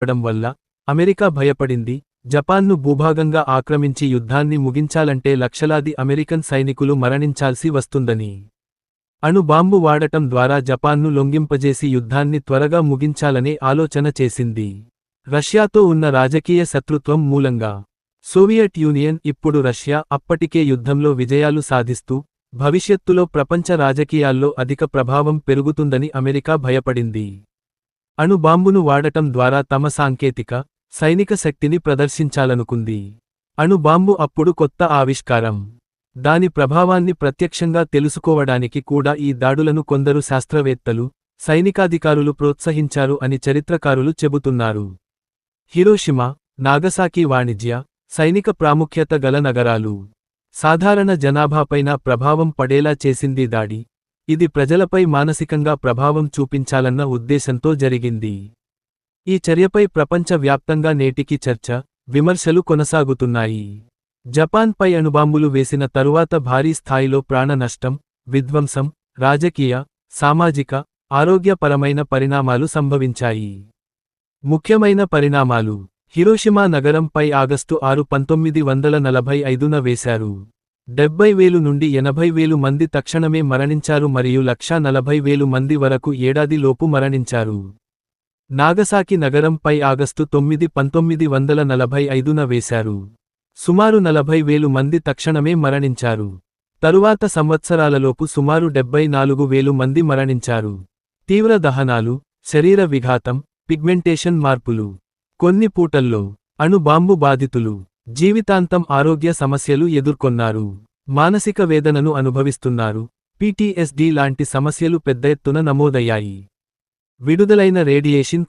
ఉండడం వల్ల అమెరికా భయపడింది. జపాన్ను భూభాగంగా ఆక్రమించి యుద్ధాన్ని ముగించాలంటే లక్షలాది అమెరికన్ సైనికులు మరణించాల్సి వస్తుందని, అణు బాంబు వాడటం ద్వారా జపాన్ను లొంగింపజేసి యుద్ధాన్ని త్వరగా ముగించాలనే ఆలోచన చేసింది. రష్యాతో ఉన్న రాజకీయ శత్రుత్వం మూలంగా సోవియట్ యూనియన్, ఇప్పుడు రష్యా అప్పటికే యుద్ధంలో విజయాలు సాధిస్తూ భవిష్యత్తులో ప్రపంచ రాజకీయాల్లో అధిక ప్రభావం పెరుగుతుందని అమెరికా భయపడింది. అణు బాంబును వాడటం ద్వారా తమ సాంకేతిక, సైనిక శక్తిని ప్రదర్శించాలనుకుంది. అణు బాంబు అప్పుడు కొత్త ఆవిష్కారం. దాని ప్రభావాన్ని ప్రత్యక్షంగా తెలుసుకోవడానికి కూడా ఈ దాడులను కొందరు శాస్త్రవేత్తలు, సైనికాధికారులు ప్రోత్సహించారు అని చరిత్రకారులు చెబుతున్నారు. హిరోషిమా, నాగసాకి వాణిజ్య, సైనిక ప్రాముఖ్యత గల నగరాలు. సాధారణ జనాభాపైన ప్రభావం పడేలా చేసింది దాడి. ఇది ప్రజలపై మానసికంగా ప్రభావం చూపించాలన్న ఉద్దేశంతో జరిగింది. ఈ చర్యపై ప్రపంచ వ్యాప్తంగా నేటికి చర్చ, విమర్శలు కొనసాగుతున్నాయి. జపాన్పై అణుబాంబులు వేసిన తరువాత భారీ స్థాయిలో ప్రాణ నష్టం, విధ్వంసం, రాజకీయ, సామాజిక, ఆరోగ్యపరమైన పరిణామాలు సంభవించాయి. ముఖ్యమైన పరిణామాలు: హిరోషిమా నగరంపై ఆగస్టు 6, 1945న వేశారు. 70,000 నుండి 80,000 మంది తక్షణమే మరణించారు మరియు 140,000 మంది వరకు ఏడాది లోపు మరణించారు. నాగసాకి నగరంపై ఆగస్టు 9, 1945న వేశారు. సుమారు 40,000 మంది తక్షణమే మరణించారు. తరువాత సంవత్సరాలలోపు సుమారు 74,000 మంది మరణించారు. తీవ్ర దహనాలు, శరీర విఘాతం, పిగ్మెంటేషన్ మార్పులు. కొన్ని పూటల్లో అణు బాంబు బాధితులు జీవితాంతం ఆరోగ్య సమస్యలు ఎదుర్కొన్నారు. మానసిక వేదనను అనుభవిస్తున్నారు. PTSD లాంటి సమస్యలు పెద్ద ఎత్తున నమోదయ్యాయి. విడుదలైన రేడియేషన్